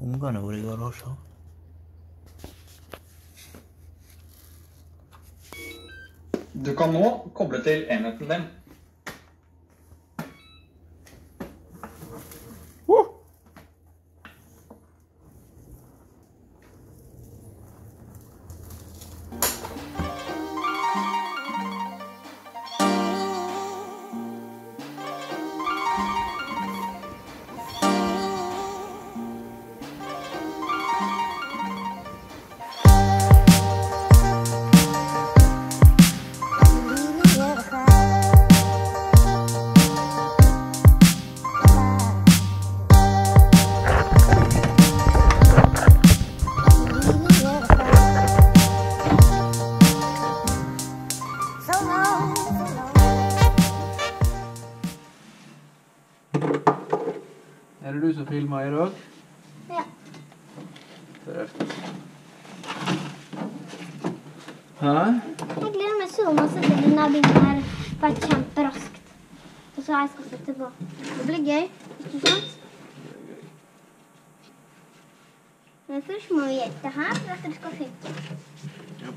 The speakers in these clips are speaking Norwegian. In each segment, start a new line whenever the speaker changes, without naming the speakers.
ungene våre i garasjen.
Du kan nå koble til enheten din.
Er det du som filmer i dag?
Ja.
Tøft. Hæ?
Jeg gleder meg så masse til denne bilen her bare kjemperaskt. Og så jeg skal sette på. Det blir gøy, ikke sant? Men først må vi gjette her for at det skal funke.
Ja.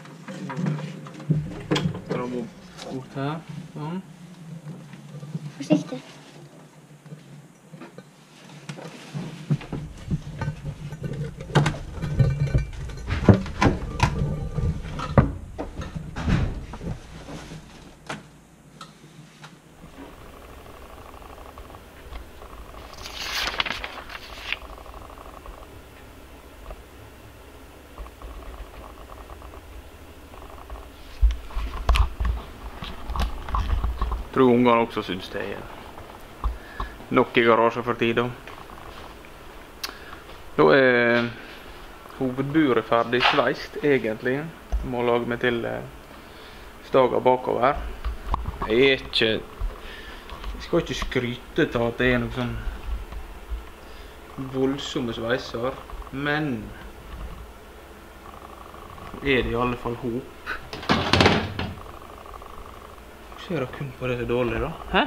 Stram opp fort her, sånn.
Forsiktig.
Jeg tror ungene også synes det er nok i garasjen for tiden. Da er hovedburet ferdig sveist, egentlig. Jeg må lage meg til stager bakover. Jeg skal ikke skryte til at det er noen sånn voldsomme sveiser, men er det i alle fall hop. Ser jeg kun på det så dårlig da? Hæ?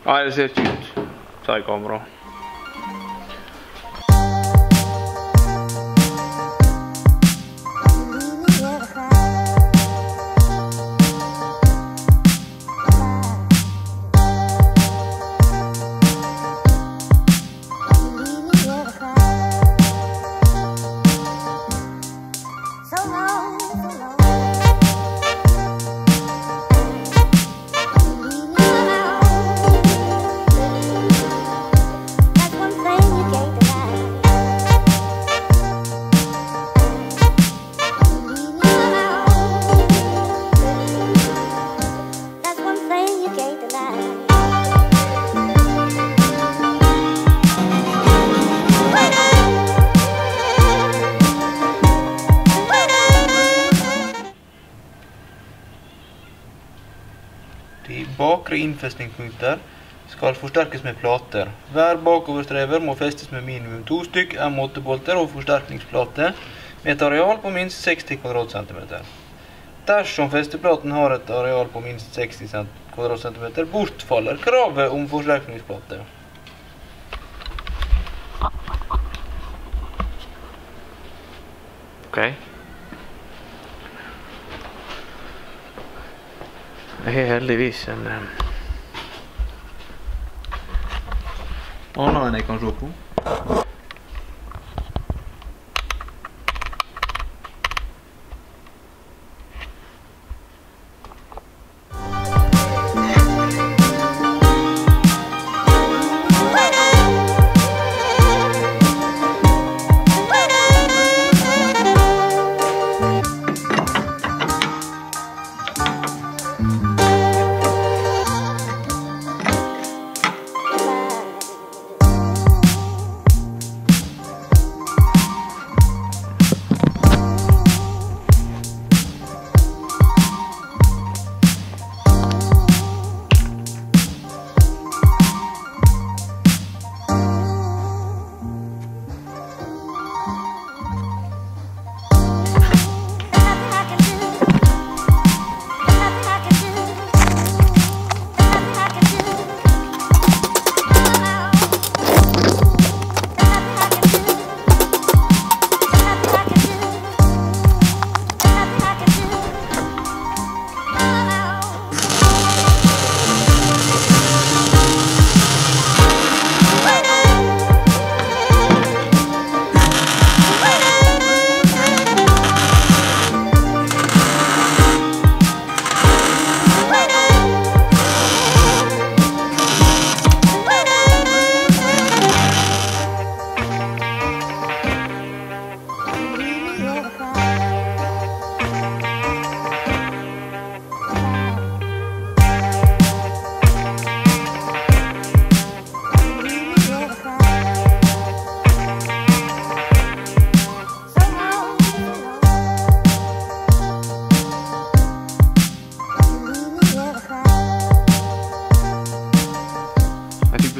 Nei, det ser ikke ut, sier kamera. De bakre innfestningspunkter skal forsterkes med plater. Hver bakoverstrever må festes med minimum 2 stykk M8-bolter og forsterkningsplate med et areal på minst 60 kvadratcentimeter. Dersom festeplaten har et areal på minst 60 kvadratcentimeter, bortfaller kravet om forsterkningsplate. Ok. Jeg har heldigvis en annen enn jeg kan se på.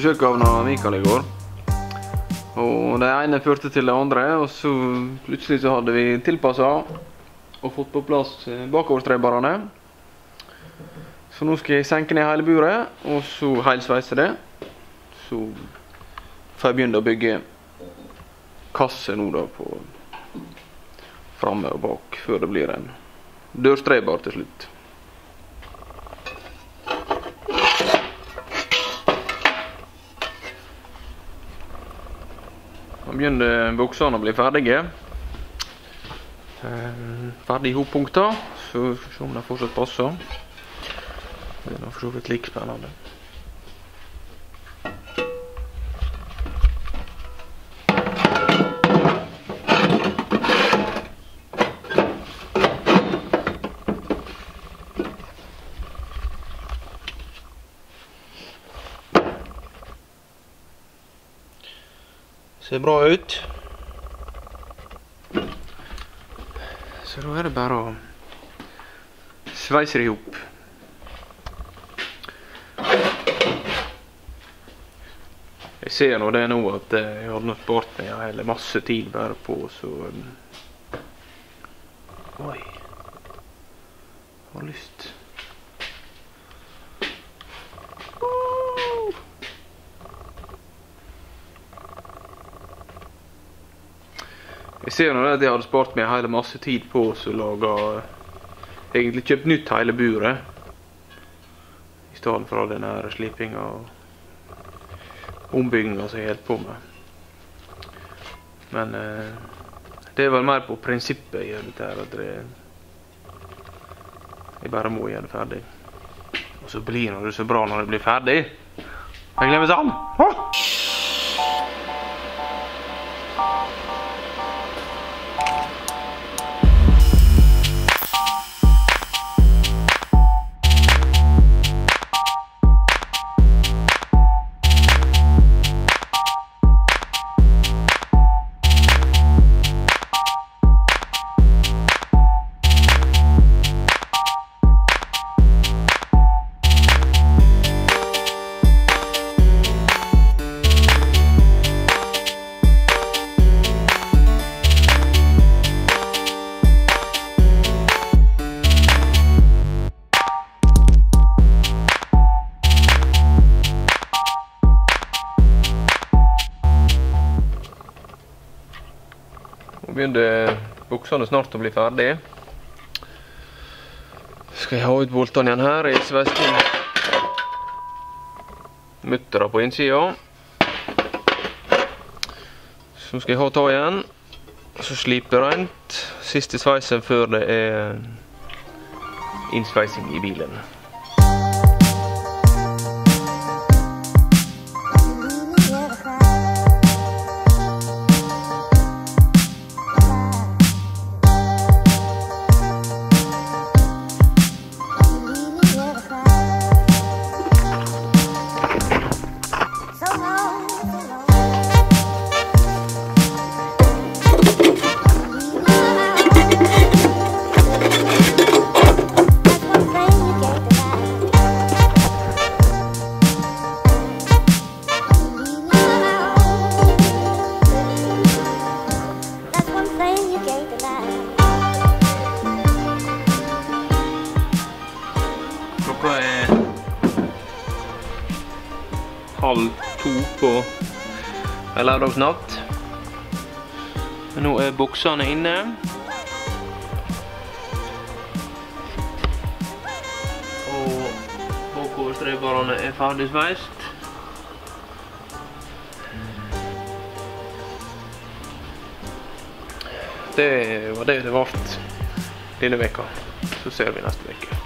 besøk av Mikael I går. Og det ene førte til det andre, og så plutselig så hadde vi tilpasset og fått på plass bakoverstreiberne. Så nå skal jeg senke ned hele buret, og så heilsveise det. Så får jeg begynne å bygge kasse nå da på framme og bak, før det blir en dørstreibar til slutt. Nå begynner buksene å bli ferdige. Ferdig hovedpunkter, så skal vi se om det fortsatt passer. Det er for så vidt like spennende. Ser bra ut. Så da er det bare å sveise det ihop. Jeg ser nå det nå at jeg hadde nok spart meg hele masse tid bare på, så oi, jeg har lyst. Jeg ser nå at jeg hadde spart meg hele masse tid på å lage, egentlig kjøpt nytt hele buret, I stedet for all denne slipinga og ombygginga som jeg helt på med. Men det er vel mer på prinsippet jeg gjør dette her, at jeg bare må gjøre det ferdig. Og så blir det så bra når det blir ferdig. Jeg glemmer sånn! Nå begynner buksene snart å bli ferdig. Skal jeg ha ut boltene igjen her, I sveisen muttera på innsida. Så skal jeg ha ta igjen, så slipe rent. Siste sveisen før det er innsveising I bilen. Halv to på en lørdagsnatt. Nå er buksene inne. Og bakoverstreiberne er ferdig sveist. Det var det det ble denne veka. Så ser vi neste veke.